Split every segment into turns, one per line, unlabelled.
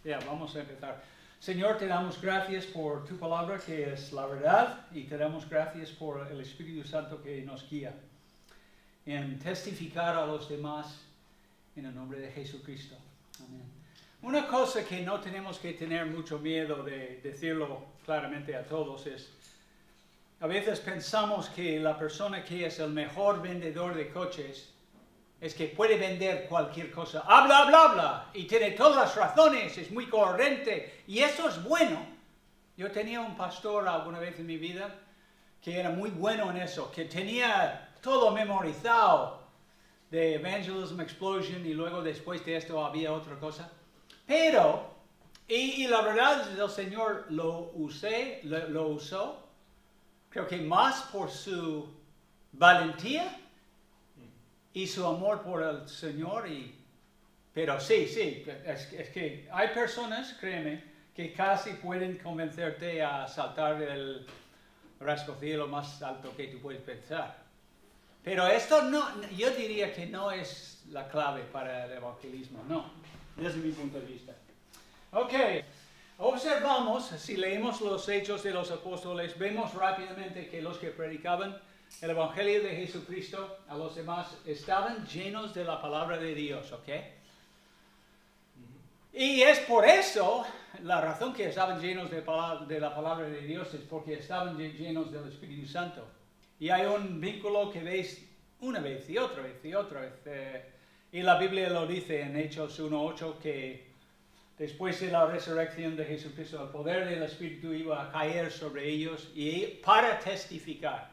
Vamos a empezar. Señor, te damos gracias por tu palabra que es la verdad y te damos gracias por el Espíritu Santo que nos guía en testificar a los demás en el nombre de Jesucristo. Amén. Una cosa que no tenemos que tener mucho miedo de decirlo claramente a todos es, a veces pensamos que la persona que es el mejor vendedor de coches es que puede vender cualquier cosa. Habla, habla, habla, y tiene todas las razones, es muy coherente, y eso es bueno. Yo tenía un pastor alguna vez en mi vida que era muy bueno en eso, que tenía todo memorizado de Evangelism Explosion, y luego después de esto había otra cosa. Pero, y la verdad el Señor lo usó, creo que más por su valentía y su amor por el Señor, pero sí, es que hay personas, créeme, que casi pueden convencerte a saltar el rascacielos más alto que tú puedes pensar. Pero esto no, yo diría que no es la clave para el evangelismo, no, desde mi punto de vista. Ok, observamos, si leemos los Hechos de los Apóstoles, vemos rápidamente que los que predicaban el Evangelio de Jesucristo a los demás estaban llenos de la palabra de Dios, ¿ok? Y es por eso, la razón que estaban llenos de la palabra de Dios es porque estaban llenos del Espíritu Santo. Y hay un vínculo que veis una vez y otra vez y otra vez. Y la Biblia lo dice en Hechos 1:8 que después de la resurrección de Jesucristo, el poder del Espíritu iba a caer sobre ellos y para testificar.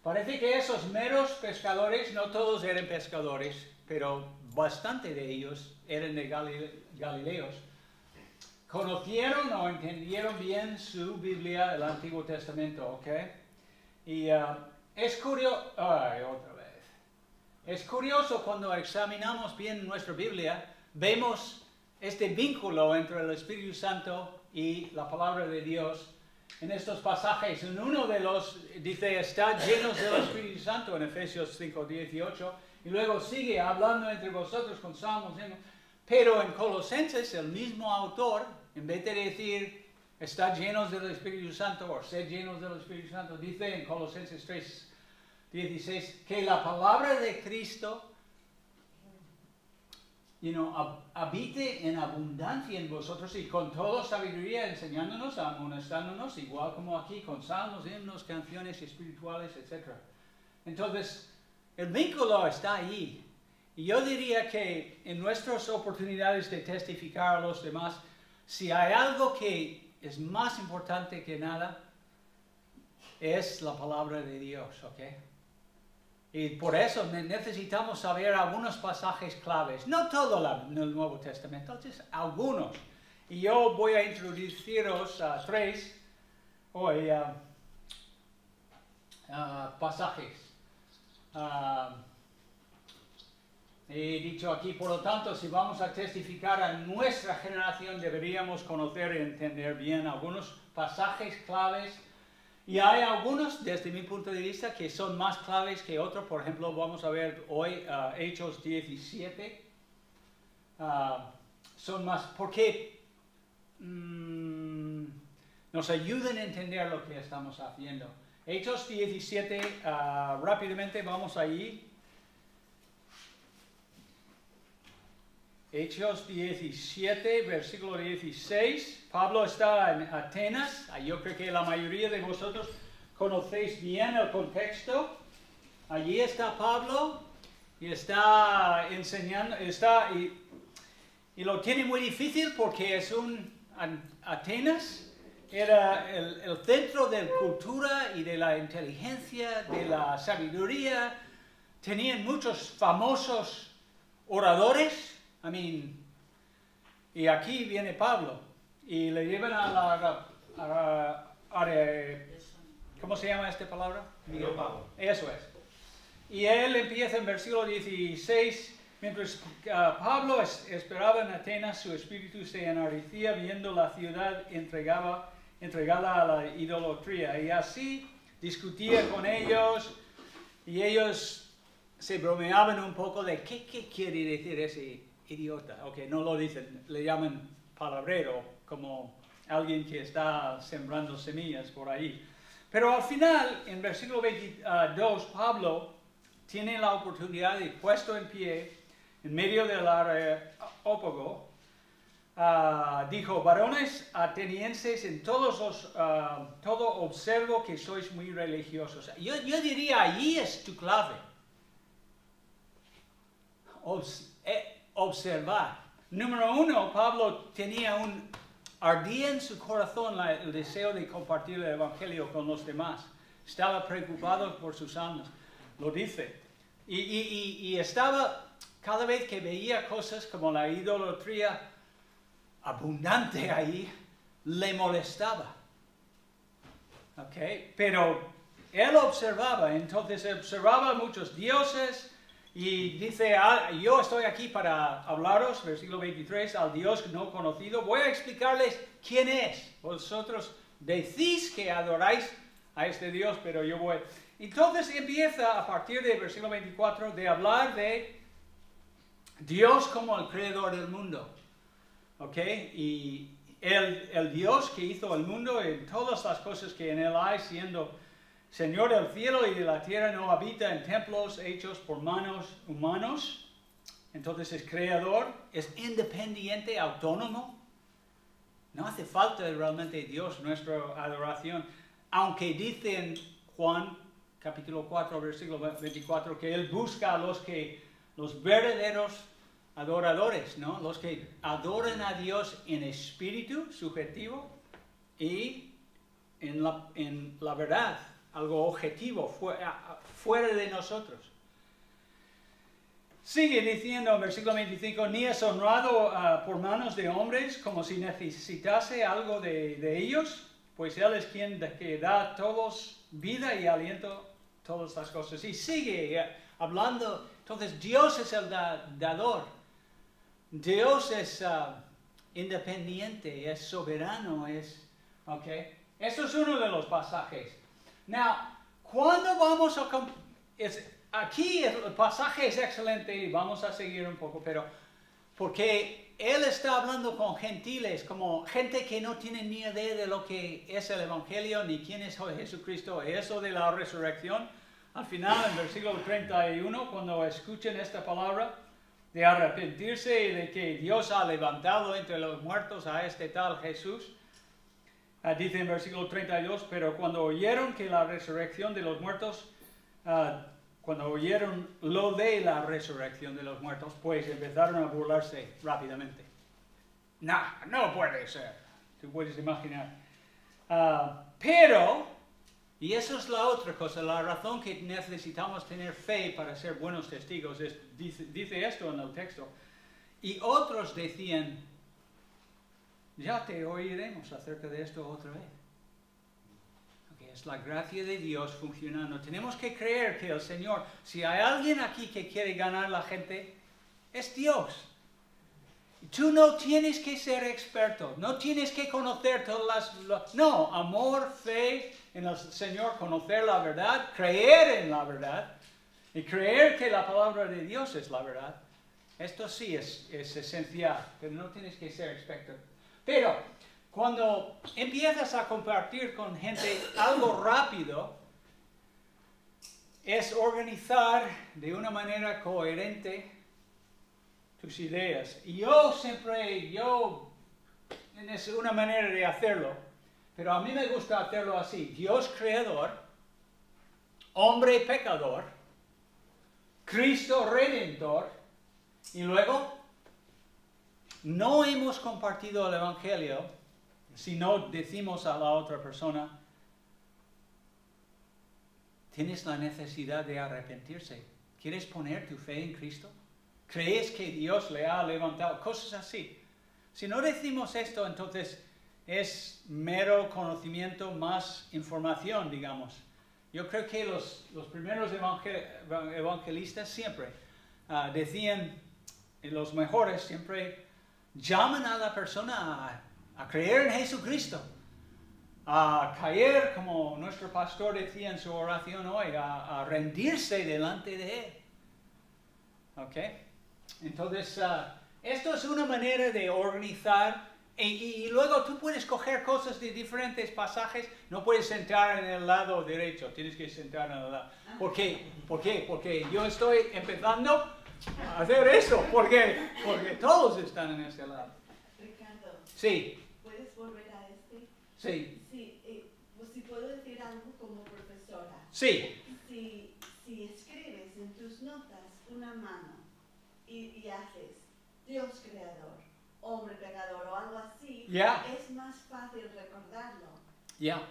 Parece que esos meros pescadores, no todos eran pescadores, pero bastante de ellos eran de Galileos, conocieron o entendieron bien su Biblia, el Antiguo Testamento, ¿ok? Y es curioso, es curioso cuando examinamos bien nuestra Biblia, vemos este vínculo entre el Espíritu Santo y la palabra de Dios. En estos pasajes, en uno de los dice, está llenos del Espíritu Santo en Efesios 5:18, y luego sigue hablando entre vosotros con salmos, pero en Colosenses el mismo autor, en vez de decir, está llenos del Espíritu Santo, o sed llenos del Espíritu Santo, dice en Colosenses 3:16, que la palabra de Cristo habite en abundancia en vosotros y con toda sabiduría enseñándonos, amonestándonos, igual como aquí, con salmos, himnos, canciones espirituales, etc. Entonces, el vínculo está ahí. Y yo diría que en nuestras oportunidades de testificar a los demás, si hay algo que es más importante que nada, es la palabra de Dios, ¿ok? Y por eso necesitamos saber algunos pasajes claves, no todo el Nuevo Testamento, entonces algunos. Y yo voy a introduciros a tres hoy pasajes. He dicho aquí, por lo tanto, si vamos a testificar a nuestra generación, deberíamos conocer y entender bien algunos pasajes claves. Y hay algunos, desde mi punto de vista, que son más claves que otros. Por ejemplo, vamos a ver hoy Hechos 17. Son más, porque nos ayudan a entender lo que estamos haciendo. Hechos 17, rápidamente vamos allí. Hechos 17, versículo 16. Pablo está en Atenas. Yo creo que la mayoría de vosotros conocéis bien el contexto. Allí está Pablo y está enseñando, y lo tiene muy difícil porque Atenas era el centro de la cultura y de la inteligencia, de la sabiduría. Tenían muchos famosos oradores. Y aquí viene Pablo y le llevan a la ¿cómo se llama esta palabra? Eso es. Y él empieza en versículo 16, mientras Pablo esperaba en Atenas, su espíritu se enardecía viendo la ciudad entregada a la idolatría. Y así discutía con ellos y ellos se bromeaban un poco de qué quiere decir ese idiota. Ok, no lo dicen, le llaman palabrero, como alguien que está sembrando semillas por ahí. Pero al final, en versículo 22, Pablo tiene la oportunidad de, puesto en pie, en medio del areópago, dijo: varones atenienses, en todo observo que sois muy religiosos. Yo diría, ahí es tu clave. Observar. Número uno, Pablo ardía en su corazón el deseo de compartir el Evangelio con los demás. Estaba preocupado por sus almas. Lo dice. Y estaba, cada vez que veía cosas como la idolatría abundante ahí, le molestaba. ¿Ok? Pero él observaba, entonces observaba muchos dioses. Y dice, yo estoy aquí para hablaros, versículo 23, al Dios no conocido. Voy a explicarles quién es. Vosotros decís que adoráis a este Dios, pero yo voy. Entonces empieza a partir del versículo 24 de hablar de Dios como el creador del mundo. ¿Ok? Y el Dios que hizo el mundo y todas las cosas que en él hay, siendo Señor del cielo y de la tierra, no habita en templos hechos por manos humanos. Entonces es creador, es independiente, autónomo. No hace falta realmente Dios nuestra adoración. Aunque dice en Juan capítulo 4, versículo 24, que Él busca a los verdaderos adoradores, ¿no? Los que adoran a Dios en espíritu subjetivo y en la verdad. Algo objetivo, fuera de nosotros. Sigue diciendo en versículo 25, ni es honrado por manos de hombres como si necesitase algo de ellos, pues Él es quien que da a todos vida y aliento, todas las cosas. Y sigue hablando, entonces Dios es el dador. Dios es independiente, es soberano, ¿okay? Eso es uno de los pasajes. Now, cuando vamos a... aquí el pasaje es excelente y vamos a seguir un poco, pero porque él está hablando con gentiles, como gente que no tiene ni idea de lo que es el Evangelio, ni quién es Jesucristo, eso de la resurrección. Al final, en versículo 31, cuando escuchen esta palabra de arrepentirse y de que Dios ha levantado entre los muertos a este tal Jesús, dice en versículo 32, pero cuando oyeron que la resurrección de los muertos, cuando oyeron lo de la resurrección de los muertos, pues empezaron a burlarse rápidamente. No puede ser. Tú puedes imaginar. Pero, y eso es la otra cosa, la razón que necesitamos tener fe para ser buenos testigos, dice esto en el texto. Y otros decían, ya te oiremos acerca de esto otra vez. Okay, es la gracia de Dios funcionando. Tenemos que creer que el Señor, si hay alguien aquí que quiere ganar a la gente, es Dios. Tú no tienes que ser experto, no tienes que conocer todas no, amor, fe en el Señor, conocer la verdad, creer en la verdad y creer que la palabra de Dios es la verdad. Esto sí es esencial, pero no tienes que ser experto. Pero cuando empiezas a compartir con gente algo rápido, es organizar de una manera coherente tus ideas. Y es una manera de hacerlo, pero a mí me gusta hacerlo así. Dios creador, hombre pecador, Cristo redentor, y luego no hemos compartido el Evangelio si no decimos a la otra persona, tienes la necesidad de arrepentirse. ¿Quieres poner tu fe en Cristo? ¿Crees que Dios le ha levantado? Cosas así. Si no decimos esto, entonces es mero conocimiento más información, digamos. Yo creo que los primeros evangelistas siempre decían, los mejores siempre llaman a la persona a creer en Jesucristo, a caer, como nuestro pastor decía en su oración hoy, a rendirse delante de Él. ¿Ok? Entonces, esto es una manera de organizar y luego tú puedes coger cosas de diferentes pasajes, no puedes sentar en el lado derecho, tienes que sentar en el lado. ¿Por qué? ¿Por qué? Porque yo estoy empezando a hacer eso, porque todos están en ese lado.
Ricardo,
Sí,
¿puedes volver a este?
sí,
Sí, pues si puedo decir algo como profesora.
sí,
Si escribes en tus notas una mano y haces Dios creador, hombre pecador o algo así,
Ya.
es más fácil recordarlo.
ya.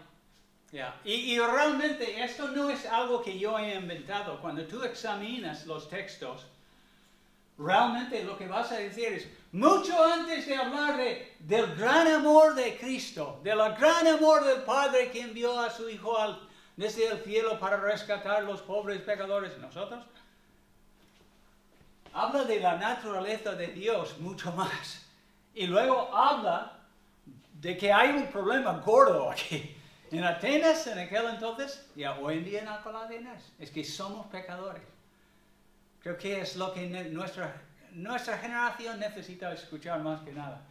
Yeah. Y realmente esto no es algo que yo he inventado. Cuando tú examinas los textos, realmente lo que vas a decir es, mucho antes de hablar del gran amor de Cristo, del gran amor del Padre que envió a su Hijo desde el cielo para rescatar a los pobres pecadores, nosotros, habla de la naturaleza de Dios mucho más. Y luego habla de que hay un problema gordo aquí. En Atenas, en aquel entonces, y hoy en día en Alcalá de Henares, es que somos pecadores. Creo que es lo que nuestra generación necesita escuchar más que nada.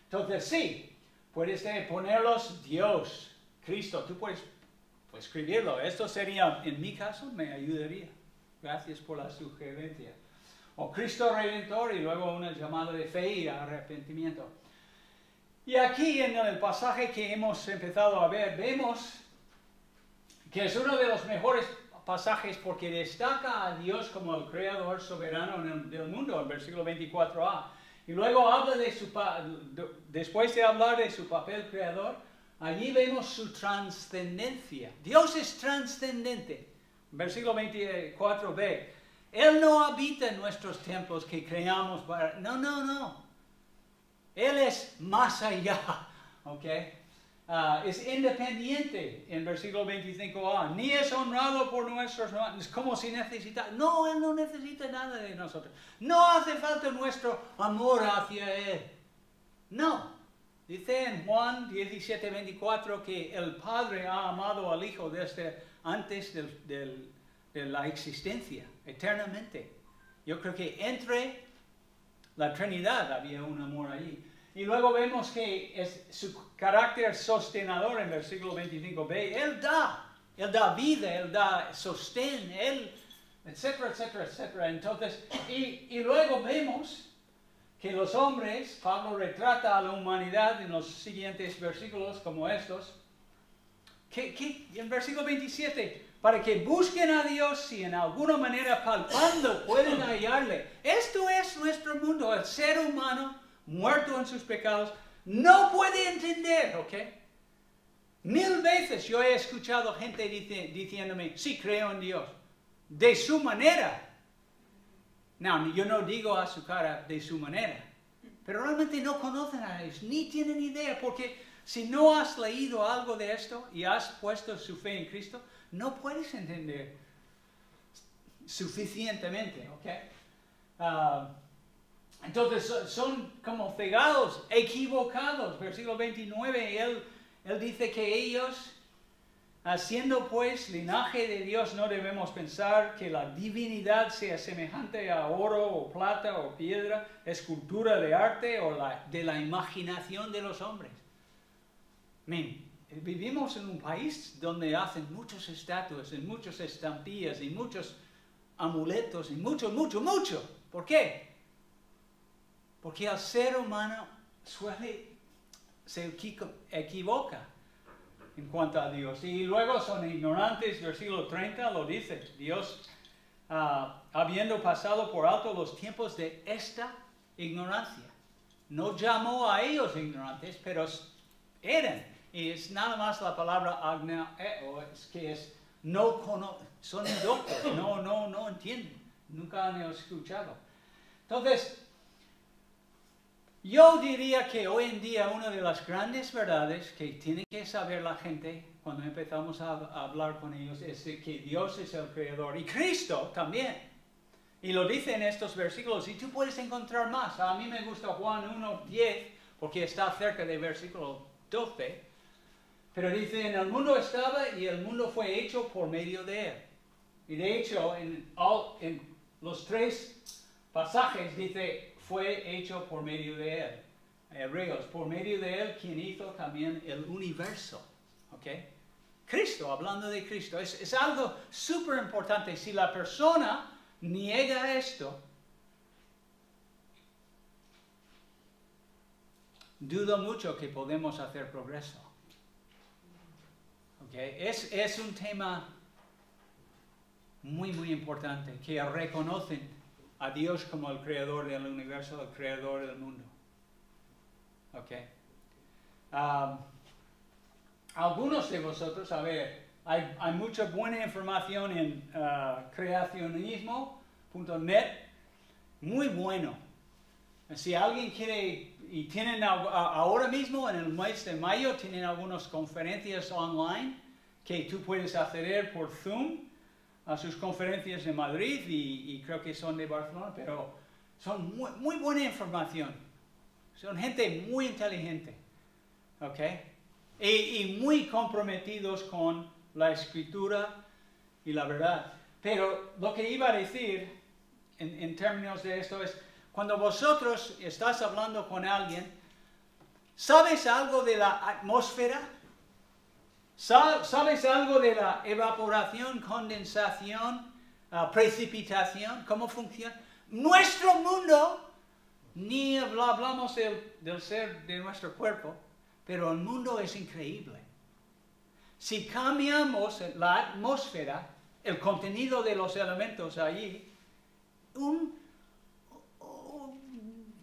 Entonces, sí, puedes ponerlos Dios, Cristo, tú puedes escribirlo. Esto sería, en mi caso, me ayudaría. Gracias por la sugerencia. O Cristo Redentor y luego una llamada de fe y arrepentimiento. Y aquí en el pasaje que hemos empezado a ver, vemos que es uno de los mejores pasajes porque destaca a Dios como el creador soberano del mundo, en versículo 24a. Y luego habla después de hablar de su papel creador, allí vemos su trascendencia. Dios es trascendente. Versículo 24b. Él no habita en nuestros templos que creamos para... No. Él es más allá, ¿ok? Es independiente en versículo 25a. Ni es honrado por nuestros... Es como si necesita... No, Él no necesita nada de nosotros. No hace falta nuestro amor hacia Él. No. Dice en Juan 17:24 que el Padre ha amado al Hijo desde antes de la existencia, eternamente. Yo creo que entre la Trinidad había un amor allí. Y luego vemos que es su carácter sostenedor en versículo 25b. Él da vida, Él da sostén, Él, etcétera, etcétera, etcétera. Entonces, y luego vemos que los hombres, Pablo retrata a la humanidad en los siguientes versículos como estos, que en versículo 27, para que busquen a Dios y en alguna manera palpando pueden hallarle. Esto es nuestro mundo, el ser humano muerto en sus pecados, no puede entender, ¿ok? 1000 veces yo he escuchado gente diciéndome, sí, creo en Dios, de su manera. No, yo no digo a su cara de su manera, pero realmente no conocen a Dios, ni tienen idea, porque si no has leído algo de esto y has puesto su fe en Cristo, no puedes entender suficientemente, ¿ok? Entonces son como cegados, equivocados. Versículo 29, él dice que ellos, siendo pues linaje de Dios, no debemos pensar que la divinidad sea semejante a oro o plata o piedra, escultura de arte o de la imaginación de los hombres. Vivimos en un país donde hacen muchas estatuas y muchas estampillas y muchos amuletos y mucho. ¿Por qué? Porque el ser humano se equivoca en cuanto a Dios. Y luego son ignorantes, versículo 30 lo dice. Dios, habiendo pasado por alto los tiempos de esta ignorancia, no llamó a ellos ignorantes, pero eran. Y es nada más la palabra agneo, es que son indoctos, no entienden, nunca han escuchado. Entonces, yo diría que hoy en día una de las grandes verdades que tiene que saber la gente cuando empezamos a hablar con ellos es que Dios es el creador y Cristo también. Y lo dice en estos versículos y tú puedes encontrar más. A mí me gusta Juan 1:10 porque está cerca del versículo 12. Pero dice, en el mundo estaba y el mundo fue hecho por medio de él. Y de hecho, en los 3 pasajes dice, fue hecho por medio de Él. Hebreos, por medio de Él, quien hizo también el universo. ¿Ok? Cristo, hablando de Cristo, es algo súper importante. Si la persona niega esto, dudo mucho que podemos hacer progreso. ¿Okay? Es un tema muy, muy importante, que reconocen a Dios como el creador del universo, el creador del mundo. ¿Okay? Algunos de vosotros, a ver, hay mucha buena información en creacionismo.net, muy bueno. Si alguien quiere, y tienen ahora mismo en el mes de mayo, tienen algunas conferencias online que tú puedes acceder por Zoom a sus conferencias de Madrid y creo que son de Barcelona, pero son muy buena información. Son gente muy inteligente, ¿ok? Y muy comprometidos con la escritura y la verdad. Pero lo que iba a decir en términos de esto es, cuando vosotros estás hablando con alguien, ¿sabes algo de la atmósfera? ¿Sabes algo de la evaporación, condensación, precipitación? ¿Cómo funciona? Nuestro mundo, ni hablamos del ser de nuestro cuerpo, pero el mundo es increíble. Si cambiamos la atmósfera, el contenido de los elementos allí,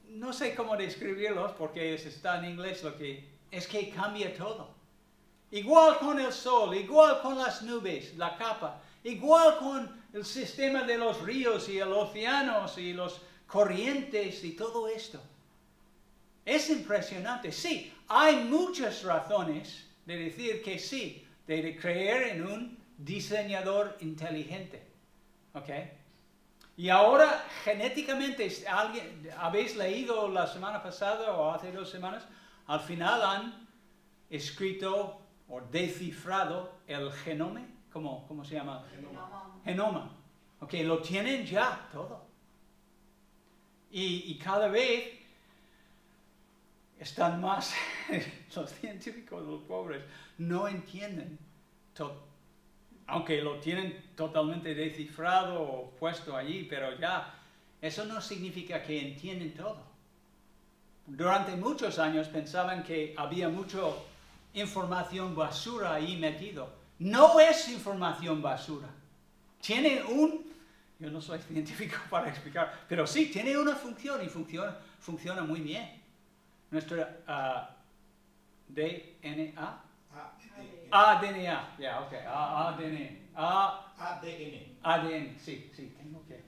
no sé cómo describirlos porque está en inglés lo que es que cambia todo. Igual con el sol, igual con las nubes, la capa, igual con el sistema de los ríos y los océanos y los corrientes y todo esto. Es impresionante. Sí, hay muchas razones de decir que sí, de creer en un diseñador inteligente. ¿Ok? Y ahora, genéticamente, habéis leído la semana pasada o hace 2 semanas, al final han escrito o descifrado el genoma, ¿cómo se llama? Genoma. Ok, lo tienen ya todo. Y cada vez están más, los científicos, los pobres, no entienden todo. Aunque lo tienen totalmente descifrado o puesto allí, pero ya, eso no significa que entienden todo. Durante muchos años pensaban que había mucha información basura ahí metido. No es información basura. Tiene yo no soy científico para explicar, pero sí, tiene una función y funciona muy bien. Nuestro DNA. ADN, ya, ok, ADN, sí, tengo que,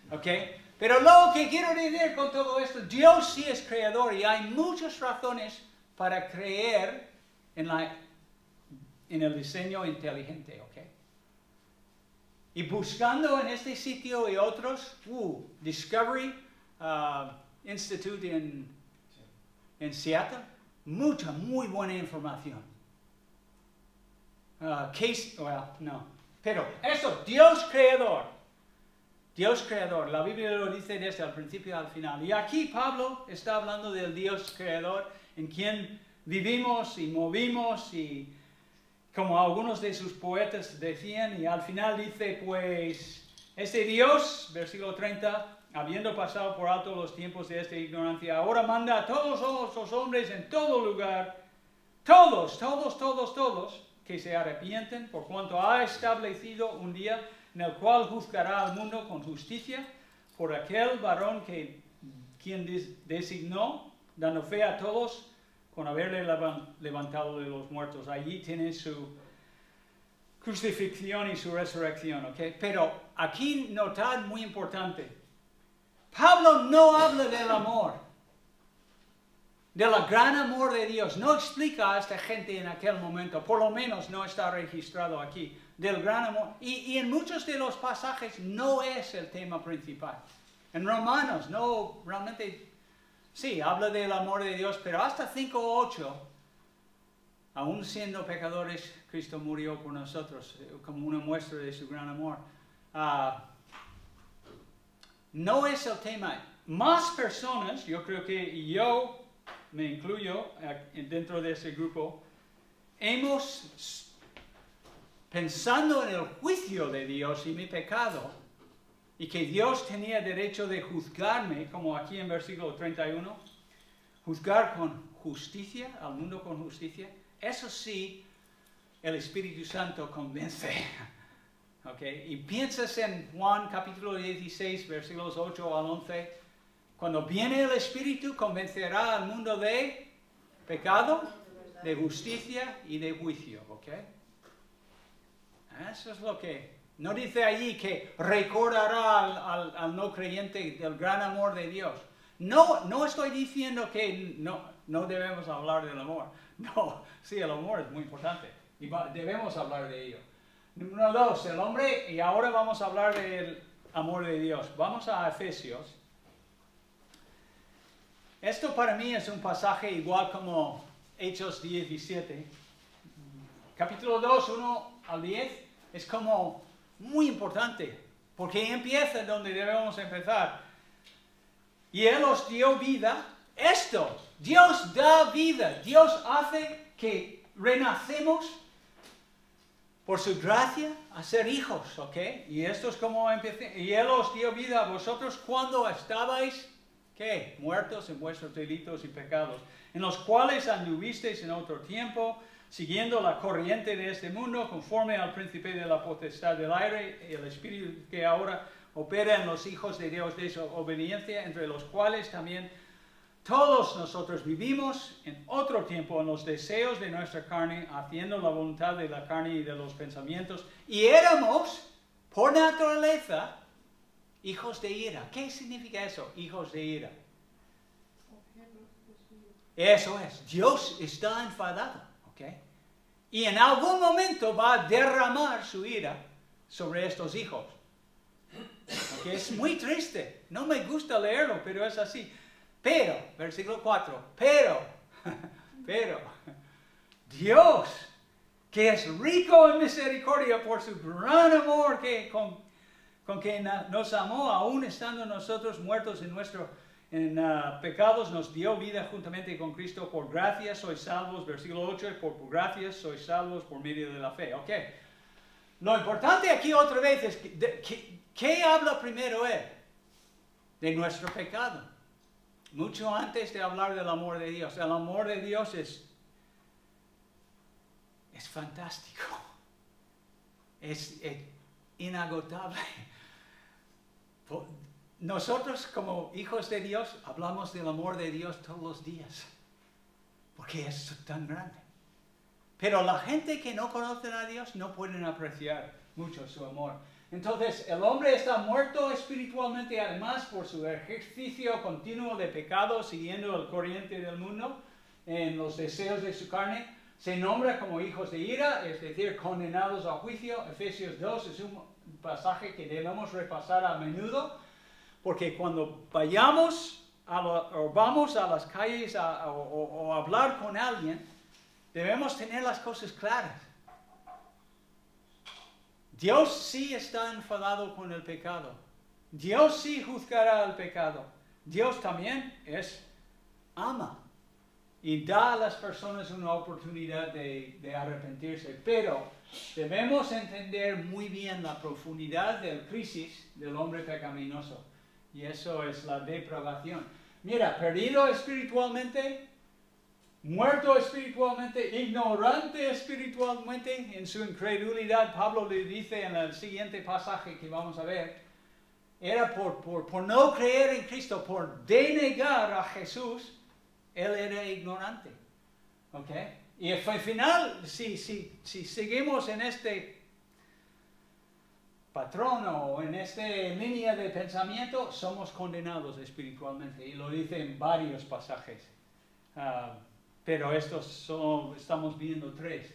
ok. Pero lo que quiero decir con todo esto, Dios sí es creador y hay muchas razones para creer en el diseño inteligente, ok. Y buscando en este sitio y otros, Discovery Institute en Seattle, muy buena información. Pero eso, Dios creador, la Biblia lo dice desde el principio al final. Y aquí Pablo está hablando del Dios creador en quien vivimos y movimos y como algunos de sus poetas decían, y al final dice, pues, este Dios, versículo 30, habiendo pasado por alto los tiempos de esta ignorancia, ahora manda a todos los hombres en todo lugar, todos, que se arrepienten, por cuanto ha establecido un día en el cual juzgará al mundo con justicia por aquel varón quien designó, dando fe a todos, con haberle levantado de los muertos. Allí tiene su crucifixión y su resurrección, ¿ok? Pero aquí notad muy importante, Pablo no habla del amor, del gran amor de Dios. No explica a esta gente en aquel momento, por lo menos no está registrado aquí, del gran amor. Y en muchos de los pasajes no es el tema principal. En Romanos no, realmente, sí, habla del amor de Dios, pero hasta 5:8, aún siendo pecadores, Cristo murió por nosotros, como una muestra de su gran amor. No es el tema más personas, yo creo que yo me incluyo dentro de ese grupo, hemos, pensando en el juicio de Dios y mi pecado, y que Dios tenía derecho de juzgarme, como aquí en versículo 31, juzgar con justicia, al mundo con justicia, eso sí, el Espíritu Santo convence. Okay. Y piensas en Juan capítulo 16, versículos 8 al 11, cuando viene el Espíritu convencerá al mundo de pecado, de justicia y de juicio. Okay. Eso es lo que... No dice allí que recordará al no creyente del gran amor de Dios. No estoy diciendo que no debemos hablar del amor. No, sí, el amor es muy importante y debemos hablar de ello. Número 2, el hombre, y ahora vamos a hablar del amor de Dios. Vamos a Efesios. Esto para mí es un pasaje igual como Hechos 17. Capítulo 2, 1 al 10, es como muy importante, porque empieza donde debemos empezar. Y Él os dio vida. Esto, Dios da vida. Dios hace que renacemos por su gracia a ser hijos, ¿ok? Y esto es como empecé. Y Él os dio vida a vosotros cuando estabais, ¿qué? Muertos en vuestros delitos y pecados, en los cuales anduvisteis en otro tiempo, siguiendo la corriente de este mundo, conforme al príncipe de la potestad del aire, el espíritu que ahora opera en los hijos de Dios de desobediencia, entre los cuales también todos nosotros vivimos en otro tiempo en los deseos de nuestra carne, haciendo la voluntad de la carne y de los pensamientos, y éramos, por naturaleza, hijos de ira. ¿Qué significa eso? Hijos de ira. Eso es. Dios está enfadado. ¿Okay? Y en algún momento va a derramar su ira sobre estos hijos. ¿Okay? Es muy triste. No me gusta leerlo, pero es así. Pero, versículo 4, pero, Dios, que es rico en misericordia por su gran amor con que nos amó, aún estando nosotros muertos en pecados, nos dio vida juntamente con Cristo. Por gracia sois salvos, versículo 8, por gracia sois salvos por medio de la fe. Ok. Lo importante aquí otra vez es ¿qué habla primero Él? De nuestro pecado. Mucho antes de hablar del amor de Dios. El amor de Dios es fantástico. Es inagotable. Nosotros como hijos de Dios hablamos del amor de Dios todos los días, porque es tan grande. Pero la gente que no conoce a Dios no pueden apreciar mucho su amor. Entonces el hombre está muerto espiritualmente, además por su ejercicio continuo de pecado, siguiendo el corriente del mundo, en los deseos de su carne. Se nombra como hijos de ira, es decir, condenados a juicio. Efesios 2 es un pasaje que debemos repasar a menudo, porque cuando vamos a las calles o hablar con alguien, debemos tener las cosas claras. Dios sí está enfadado con el pecado. Dios sí juzgará el pecado. Dios también ama y da a las personas una oportunidad de arrepentirse. Pero debemos entender muy bien la profundidad del crisis del hombre pecaminoso. Y eso es la depravación. Mira, perdido espiritualmente, muerto espiritualmente, ignorante espiritualmente, en su incredulidad. Pablo le dice en el siguiente pasaje que vamos a ver, era por no creer en Cristo, por denegar a Jesús, él era ignorante. ¿Ok? Y al final, si seguimos en este patrón o en esta línea de pensamiento, somos condenados espiritualmente. Y lo dice en varios pasajes. Pero estamos viendo 3.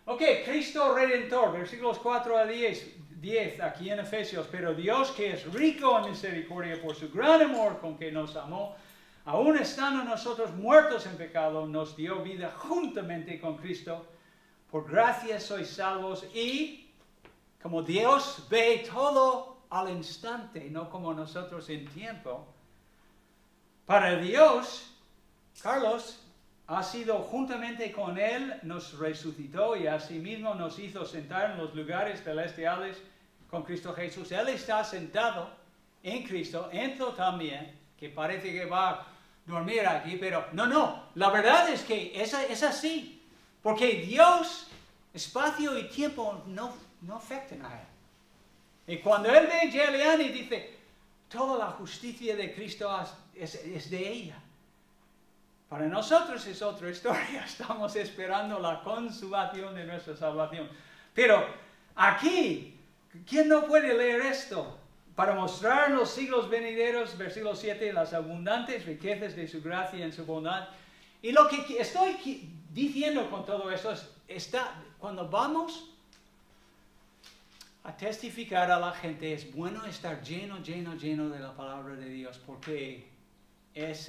Ok, Cristo Redentor, versículos 4 a 10, aquí en Efesios. Pero Dios, que es rico en misericordia por su gran amor con que nos amó, aún estando nosotros muertos en pecado, nos dio vida juntamente con Cristo. Por gracia sois salvos. Y como Dios ve todo al instante, no como nosotros en tiempo, Para Dios, Carlos ha sido juntamente con Él, nos resucitó y asimismo nos hizo sentar en los lugares celestiales con Cristo Jesús. Él está sentado en Cristo, entró también, que parece que va a dormir aquí, pero no, la verdad es que es así, porque Dios, espacio y tiempo no afectan a Él. Y cuando Él ve a Eliani dice, toda la justicia de Cristo es de ella. Para nosotros es otra historia, estamos esperando la consumación de nuestra salvación. Pero aquí, ¿quién no puede leer esto? Para mostrar en los siglos venideros, versículo 7, las abundantes riquezas de su gracia en su bondad. Y lo que estoy diciendo con todo esto es, cuando vamos a testificar a la gente, es bueno estar lleno de la palabra de Dios, porque es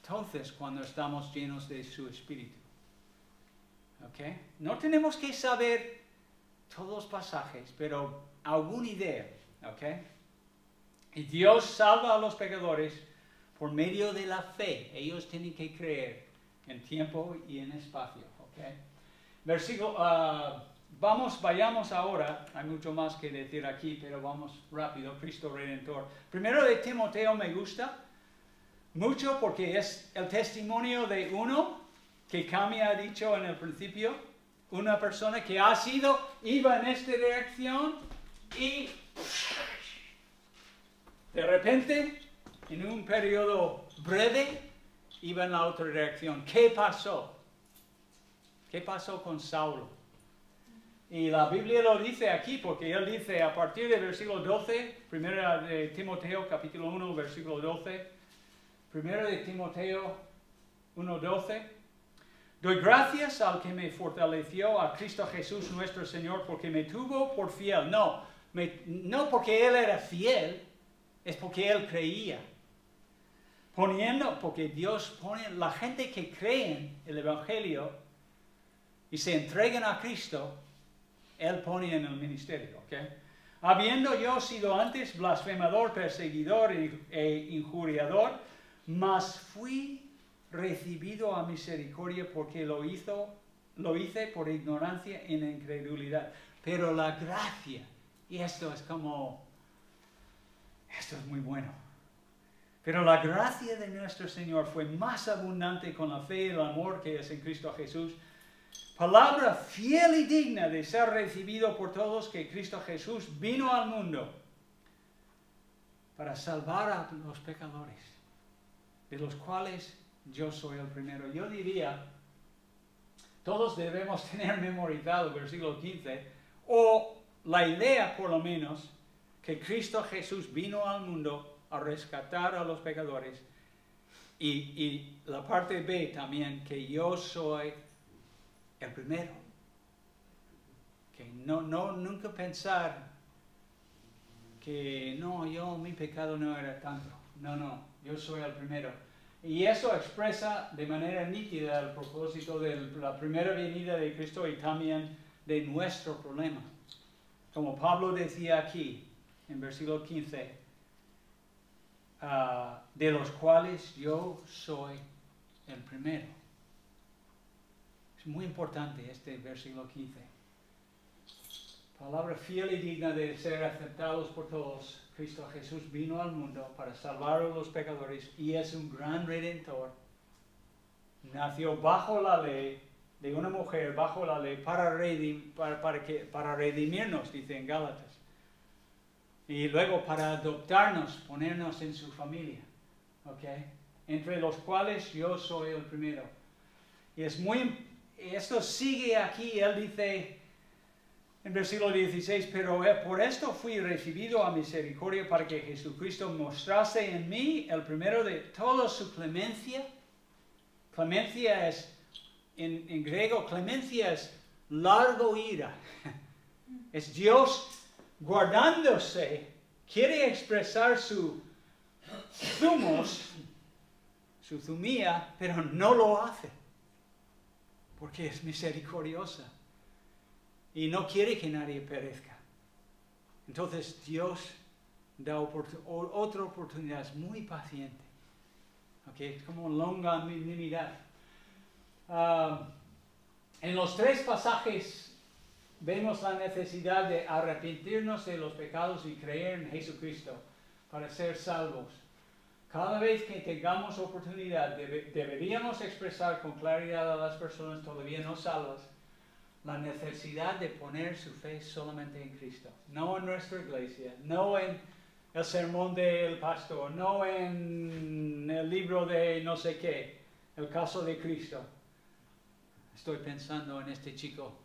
entonces cuando estamos llenos de su Espíritu. ¿Ok? No tenemos que saber todos los pasajes, pero alguna idea. ¿Ok? Y Dios salva a los pecadores por medio de la fe. Ellos tienen que creer en tiempo y en espacio. ¿Ok? Versículo... vayamos ahora, hay mucho más que decir aquí, pero vamos rápido, Cristo Redentor. Primero de Timoteo me gusta mucho porque es el testimonio de uno que Cami ha dicho en el principio, una persona que iba en esta dirección y de repente, en un periodo breve, iba en la otra dirección. ¿Qué pasó? ¿Qué pasó con Saulo? Y la Biblia lo dice aquí, porque él dice a partir del versículo 12, primero de Timoteo, capítulo 1, versículo 12, primero de Timoteo 1:12, doy gracias al que me fortaleció, a Cristo Jesús nuestro Señor, porque me tuvo por fiel. No porque Él era fiel, es porque Él creía. Porque Dios pone, la gente que cree en el Evangelio y se entregan a Cristo, Él pone en el ministerio, ¿ok? Habiendo yo sido antes blasfemador, perseguidor e injuriador, mas fui recibido a misericordia porque lo hice por ignorancia e incredulidad. Pero la gracia, y esto es muy bueno. Pero la gracia de nuestro Señor fue más abundante con la fe y el amor que es en Cristo Jesús. Palabra fiel y digna de ser recibido por todos, que Cristo Jesús vino al mundo para salvar a los pecadores, de los cuales yo soy el primero. Yo diría, todos debemos tener memorizado el versículo 15, o la idea por lo menos, que Cristo Jesús vino al mundo a rescatar a los pecadores, y la parte B también, que yo soy el primero. Que nunca pensar que mi pecado no era tanto. No, yo soy el primero. Y eso expresa de manera nítida el propósito de la primera venida de Cristo y también de nuestro problema. Como Pablo decía aquí, en versículo 15, de los cuales yo soy el primero. Es muy importante este versículo 15. Palabra fiel y digna de ser aceptados por todos. Cristo Jesús vino al mundo para salvar a los pecadores y es un gran redentor. Nació bajo la ley, de una mujer bajo la ley, para redimirnos, dice en Gálatas. Y luego para adoptarnos, ponernos en su familia. ¿Ok? Entre los cuales yo soy el primero. Y esto sigue aquí, él dice en versículo 16, pero por esto fui recibido a misericordia para que Jesucristo mostrase en mí el primero de toda su clemencia. Clemencia es, en griego, clemencia es largo ira. Es Dios guardándose, quiere expresar su thumia, pero no lo hace. Porque es misericordiosa y no quiere que nadie perezca. Entonces Dios da otra oportunidad, es muy paciente. Okay, es como longanimidad. En los 3 pasajes vemos la necesidad de arrepentirnos de los pecados y creer en Jesucristo para ser salvos. Cada vez que tengamos oportunidad, deberíamos expresar con claridad a las personas todavía no salvas la necesidad de poner su fe solamente en Cristo. No en nuestra iglesia, no en el sermón del pastor, no en el libro de no sé qué, el caso de Cristo. Estoy pensando en este chico,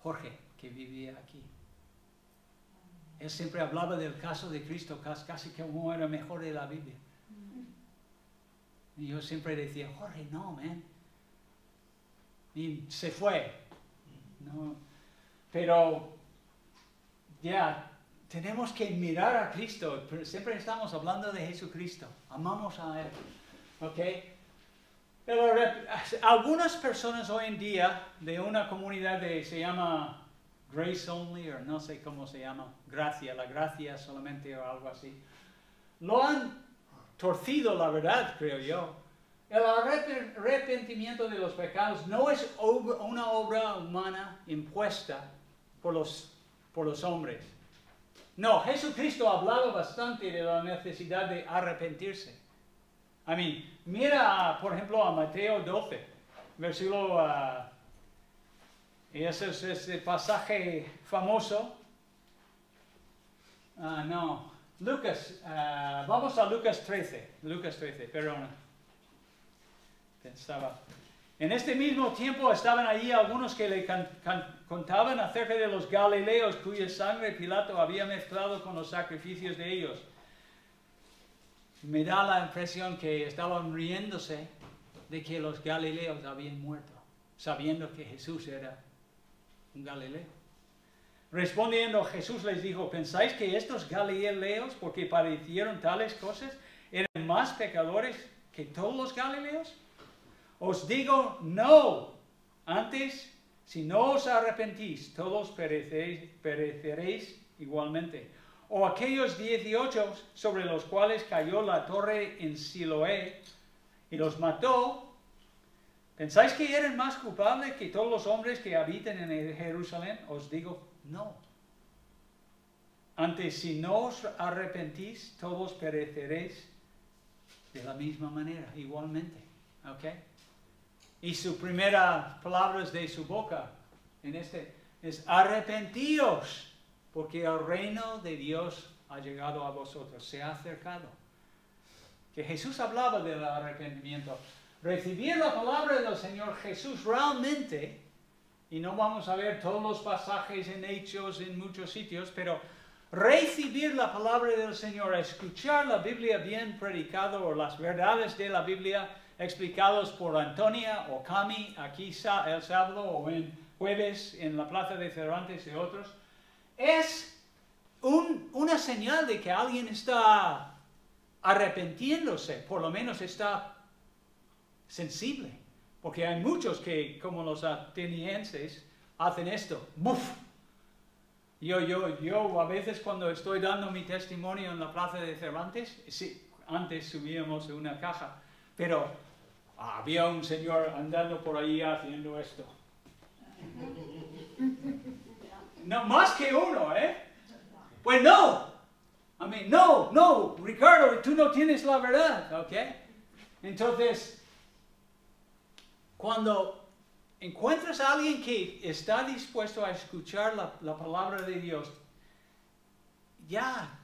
Jorge, que vivía aquí. Él siempre hablaba del caso de Cristo, casi como era mejor de la Biblia. Y yo siempre decía, Jorge, no, man. Y se fue. No. Pero ya, tenemos que mirar a Cristo. Siempre estamos hablando de Jesucristo. Amamos a Él. ¿Ok? Pero algunas personas hoy en día de una comunidad se llama Grace Only, o no sé cómo se llama, Gracia, la gracia solamente o algo así, lo han torcido la verdad, creo yo. El arrepentimiento de los pecados no es una obra humana impuesta por los hombres. No, Jesucristo hablaba bastante de la necesidad de arrepentirse. Mira, por ejemplo, a Mateo 12, versículo... y ese es ese pasaje famoso. Lucas, vamos a Lucas 13, perdona. Pensaba. En este mismo tiempo estaban allí algunos que le contaban acerca de los galileos cuya sangre Pilato había mezclado con los sacrificios de ellos. Me da la impresión que estaban riéndose de que los galileos habían muerto, sabiendo que Jesús era un galileo. Respondiendo, Jesús les dijo, ¿pensáis que estos galileos, porque padecieron tales cosas, eran más pecadores que todos los galileos? Os digo, no. Antes, si no os arrepentís, todos pereceréis igualmente. O aquellos 18 sobre los cuales cayó la torre en Siloé y los mató, ¿pensáis que eran más culpables que todos los hombres que habitan en Jerusalén? Os digo, no. Antes, si no os arrepentís, todos pereceréis de la misma manera, igualmente. ¿Ok? Y su primera palabra de su boca es arrepentíos, porque el reino de Dios ha llegado a vosotros, se ha acercado. Que Jesús hablaba del arrepentimiento. Recibir la palabra del Señor Jesús realmente, y no vamos a ver todos los pasajes en Hechos en muchos sitios, pero recibir la palabra del Señor, escuchar la Biblia bien predicada o las verdades de la Biblia explicados por Antonia o Cami aquí el sábado o en jueves en la Plaza de Cervantes y otros, es una señal de que alguien está arrepintiéndose, por lo menos está sensible. Porque hay muchos que, como los atenienses, hacen esto. ¡Buf! Yo a veces cuando estoy dando mi testimonio en la Plaza de Cervantes, sí, antes subíamos una caja, pero había un señor andando por ahí haciendo esto. No, más que uno, ¿eh? Pues no. No, Ricardo, tú no tienes la verdad, ¿ok? Entonces, cuando encuentras a alguien que está dispuesto a escuchar la palabra de Dios, ya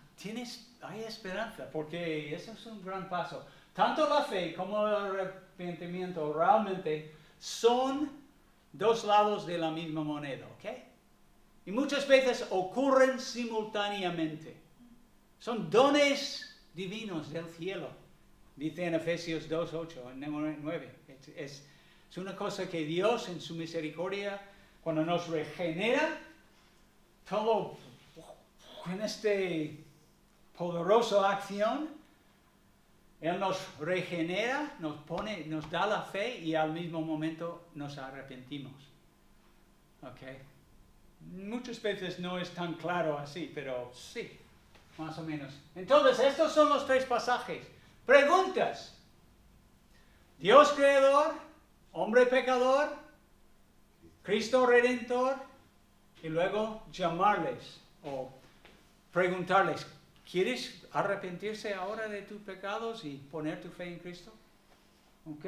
hay esperanza, porque eso es un gran paso. Tanto la fe como el arrepentimiento realmente son dos lados de la misma moneda, ¿ok? Y muchas veces ocurren simultáneamente. Son dones divinos del cielo, dice en Efesios 2:8, en 9. Es una cosa que Dios en su misericordia, cuando nos regenera, todo en esta poderosa acción, Él nos regenera, nos da la fe y al mismo momento nos arrepentimos. ¿Ok? Muchas veces no es tan claro así, pero sí, más o menos. Entonces, estos son los 3 pasajes. Preguntas. Dios creador, hombre pecador, Cristo redentor, y luego llamarles o preguntarles, ¿quieres arrepentirse ahora de tus pecados y poner tu fe en Cristo? ¿Ok?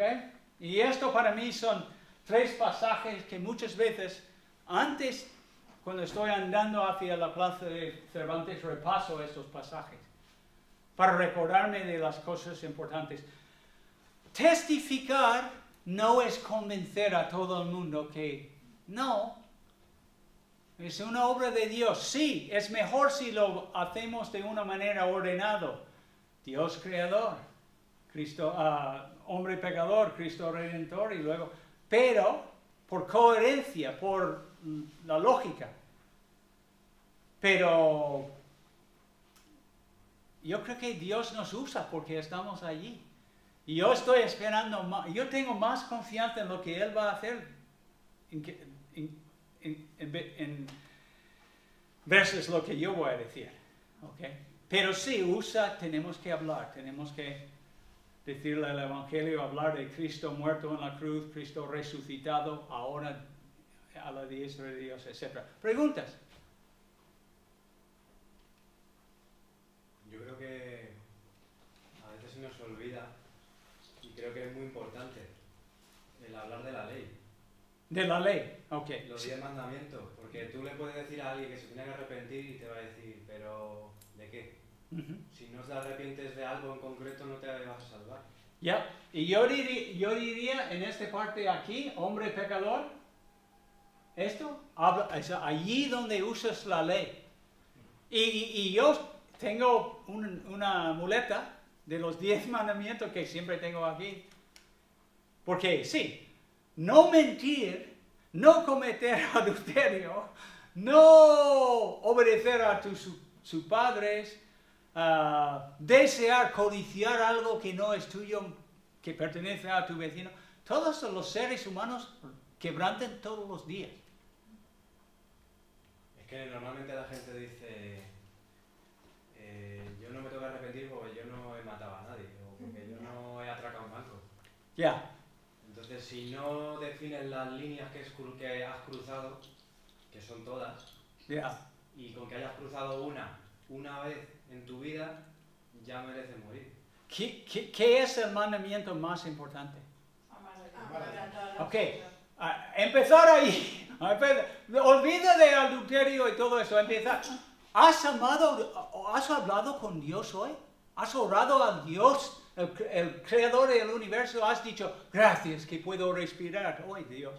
Y esto para mí son 3 pasajes que muchas veces, antes, cuando estoy andando hacia la plaza de Cervantes, repaso estos pasajes para recordarme de las cosas importantes. Testificar no es convencer a todo el mundo que no, es una obra de Dios. Sí, es mejor si lo hacemos de una manera ordenada. Dios creador, Cristo, hombre pecador, Cristo redentor, y luego, pero por coherencia, por la lógica. Pero yo creo que Dios nos usa porque estamos allí. Y yo estoy esperando más, yo tengo más confianza en lo que Él va a hacer en versus lo que yo voy a decir. ¿Okay? Pero sí, tenemos que hablar, tenemos que decirle el Evangelio, hablar de Cristo muerto en la cruz, Cristo resucitado, ahora a la diestra de Dios, etc. ¿Preguntas?
Yo creo que a veces se nos olvida, y creo que es muy importante, el hablar de la ley.
De la ley, ok.
Los 10 mandamientos, porque tú le puedes decir a alguien que se tiene que arrepentir y te va a decir, pero ¿de qué? Si no te arrepientes de algo en concreto no te vas a salvar.
Ya, y yo diría en esta parte aquí, hombre pecador, esto, es allí donde usas la ley. Y yo tengo una muleta de los 10 mandamientos que siempre tengo aquí. Porque sí, no mentir, no cometer adulterio, no obedecer a sus padres, desear, codiciar algo que no es tuyo, que pertenece a tu vecino. Todos los seres humanos quebrantan todos los días.
Es que normalmente la gente dice, yo no me tengo que arrepentir porque yo no he matado a nadie, o porque yo no he atracado un banco.
Ya.
Entonces, si no defines las líneas que has cruzado, que son todas, y con que hayas cruzado una vez en tu vida, ya mereces morir.
¿Qué es el mandamiento más importante? Ok, empezar ahí. Olvida de adulterio y todo eso. Empezar. ¿Has hablado con Dios hoy? ¿Has orado a Dios, el creador del universo? ¿Has dicho, gracias que puedo respirar hoy, Dios?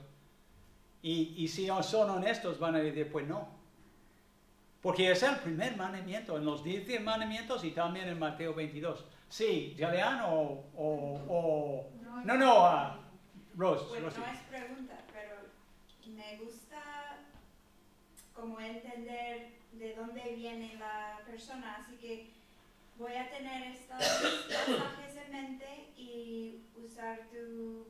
Y si no son honestos, van a decir, pues no. Porque es el primer mandamiento, en los 10 mandamientos y también en Mateo 22. Sí, Jalean Rose.
Bueno,
Rosy.
no es pregunta, pero me gusta como entender de dónde viene la persona, así que voy a tener estos pasajes en mente y usar tus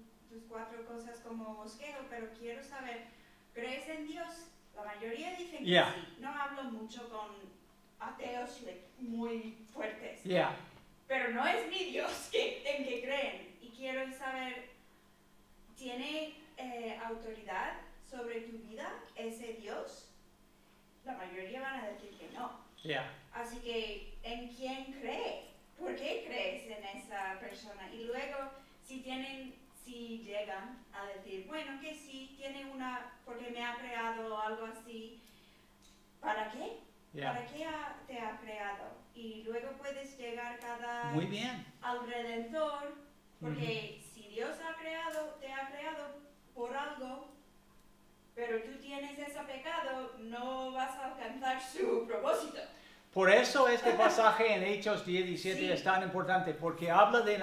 4 cosas como bosquejo, pero quiero saber, ¿crees en Dios? La mayoría dicen que sí. No hablo mucho con ateos muy fuertes. Pero no es mi Dios en que creen. Y quiero saber, ¿tiene autoridad sobre tu vida ese Dios? La mayoría van a decir que no. Así que, ¿en quién cree? ¿Por qué crees en esa persona? Y luego, si llegan a decir, bueno, que sí, tiene porque me ha creado algo así, ¿para qué? ¿Para qué te ha creado? Y luego puedes llegar
Muy bien.
al Redentor, porque si Dios te ha creado por algo, pero tú tienes ese pecado, no vas a alcanzar su propósito.
Por eso este pasaje en Hechos 17 es tan importante, porque habla de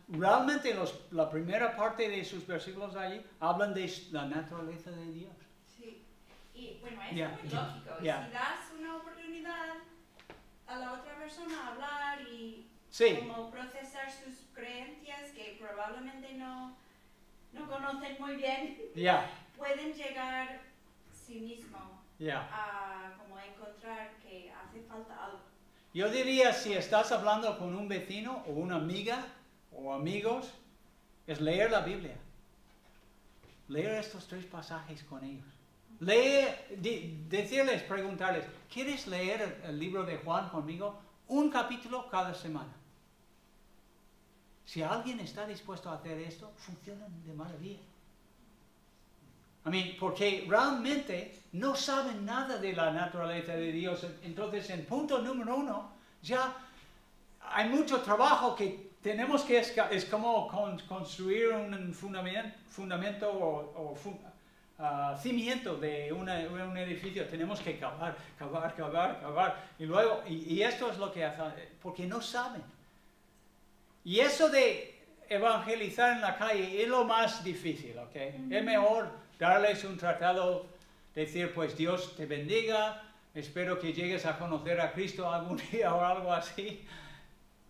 realmente la primera parte de sus versículos allí, hablan de la naturaleza de Dios.
Sí, y bueno, es muy lógico. Y si das una oportunidad a la otra persona a hablar y como procesar sus creencias que probablemente no conocen muy bien, pueden llegar sí mismo a como encontrar que hace falta algo.
Yo diría, si estás hablando con un vecino o una amiga o amigos, es leer la Biblia. Leer estos 3 pasajes con ellos. Decirles, preguntarles, ¿quieres leer el libro de Juan conmigo? Un capítulo cada semana. Si alguien está dispuesto a hacer esto, funciona de maravilla. Porque realmente no saben nada de la naturaleza de Dios. Entonces, en punto número 1, ya hay mucho trabajo que tenemos que, es como construir un fundamento o cimiento de un edificio. Tenemos que cavar. Y luego, y esto es lo que hacen, porque no saben. Y eso de evangelizar en la calle es lo más difícil, ¿ok? Es mejor darles un tratado, decir, pues Dios te bendiga, espero que llegues a conocer a Cristo algún día o algo así,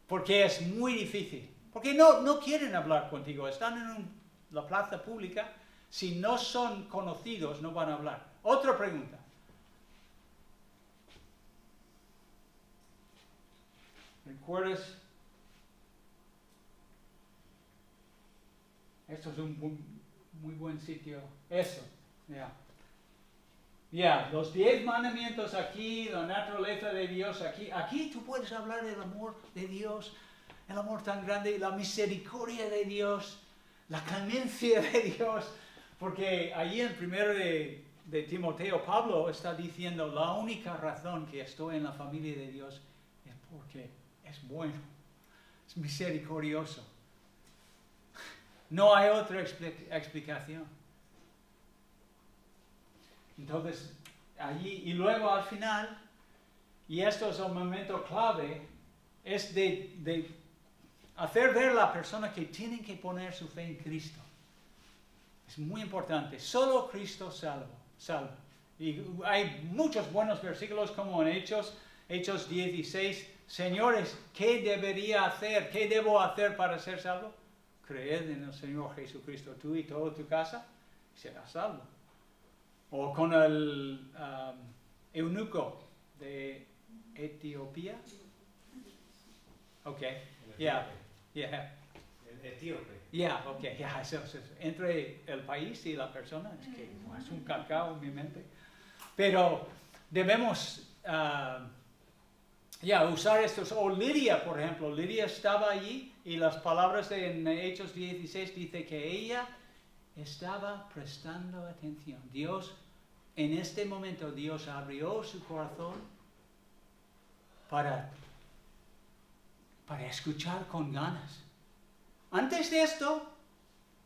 porque es muy difícil. Porque no quieren hablar contigo, están en la plaza pública, si no son conocidos no van a hablar. Otra pregunta. ¿Recuerdas? Esto es un muy buen sitio. Eso, los 10 mandamientos aquí, la naturaleza de Dios aquí. Aquí tú puedes hablar del amor de Dios, el amor tan grande, la misericordia de Dios, la clemencia de Dios. Porque allí en 1 de Timoteo, Pablo está diciendo, la única razón que estoy en la familia de Dios es porque es bueno, es misericordioso. No hay otra explicación. Entonces, allí, y luego al final, y esto es un momento clave, es de hacer ver a la persona que tienen que poner su fe en Cristo. Es muy importante. Solo Cristo salva. Y hay muchos buenos versículos como en Hechos 16. Señores, ¿qué debería hacer? ¿Qué debo hacer para ser salvo? Creed en el Señor Jesucristo, tú y toda tu casa, serás salvo. O con el eunuco de Etiopía. Ok,
El etíope.
Eso. Entre el país y la persona, es que es un cacao en mi mente. Pero debemos usar estos. O Lidia, por ejemplo. Lidia estaba allí y las palabras en Hechos 16 dice que ella estaba prestando atención. Dios, en este momento, Dios abrió su corazón para escuchar con ganas. Antes de esto,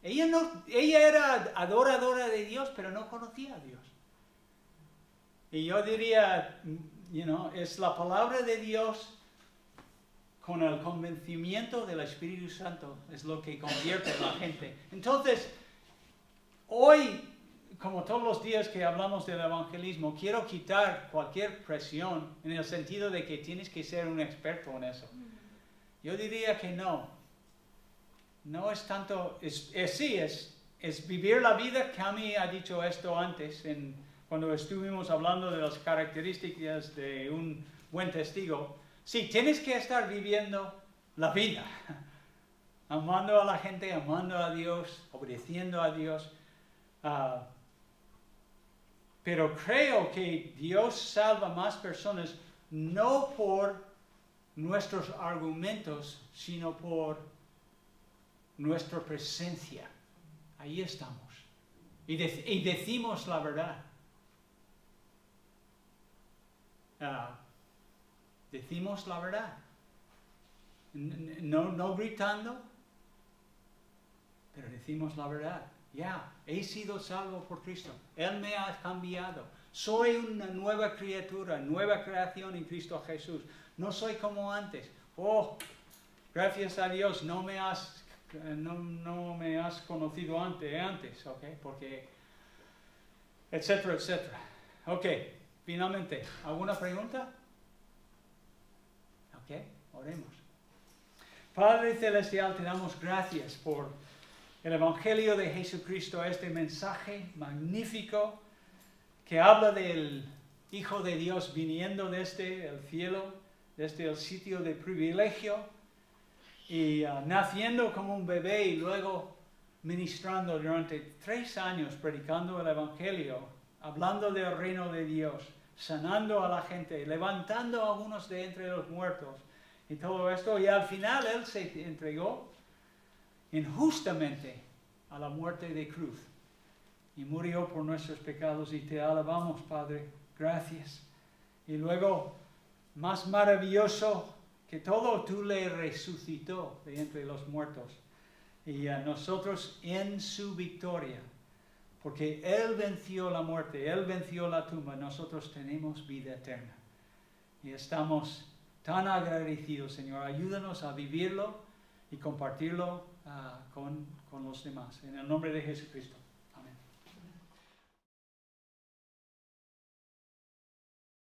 ella era adoradora de Dios, pero no conocía a Dios. Y yo diría, es la palabra de Dios con el convencimiento del Espíritu Santo, es lo que convierte a la gente. Entonces, hoy, como todos los días que hablamos del evangelismo, quiero quitar cualquier presión en el sentido de que tienes que ser un experto en eso. Yo diría que no. No es tanto, es vivir la vida. Cami ha dicho esto antes, cuando estuvimos hablando de las características de un buen testigo. Sí, tienes que estar viviendo la vida, amando a la gente, amando a Dios, obedeciendo a Dios. Pero creo que Dios salva más personas no por nuestros argumentos, sino por nuestra presencia. Ahí estamos. Y decimos la verdad. Decimos la verdad. No gritando, pero decimos la verdad. He sido salvo por Cristo. Él me ha cambiado. Soy una nueva criatura, nueva creación en Cristo Jesús. No soy como antes. Gracias a Dios no me has conocido antes, ¿ok? Porque, etcétera, etcétera. Ok, finalmente, ¿alguna pregunta? Ok, oremos. Padre Celestial, te damos gracias por el Evangelio de Jesucristo, este mensaje magnífico que habla del Hijo de Dios viniendo desde el cielo, desde el sitio de privilegio, y naciendo como un bebé y luego ministrando durante 3 años, predicando el Evangelio, hablando del reino de Dios, sanando a la gente, levantando a algunos de entre los muertos y todo esto. Y al final Él se entregó injustamente a la muerte de cruz y murió por nuestros pecados, y te alabamos, Padre, gracias. Y luego, más maravilloso que todo, tú le resucitó de entre los muertos, y a nosotros en su victoria, porque Él venció la muerte, Él venció la tumba, nosotros tenemos vida eterna. Y estamos tan agradecidos, Señor. Ayúdanos a vivirlo y compartirlo con los demás. En el nombre de Jesucristo.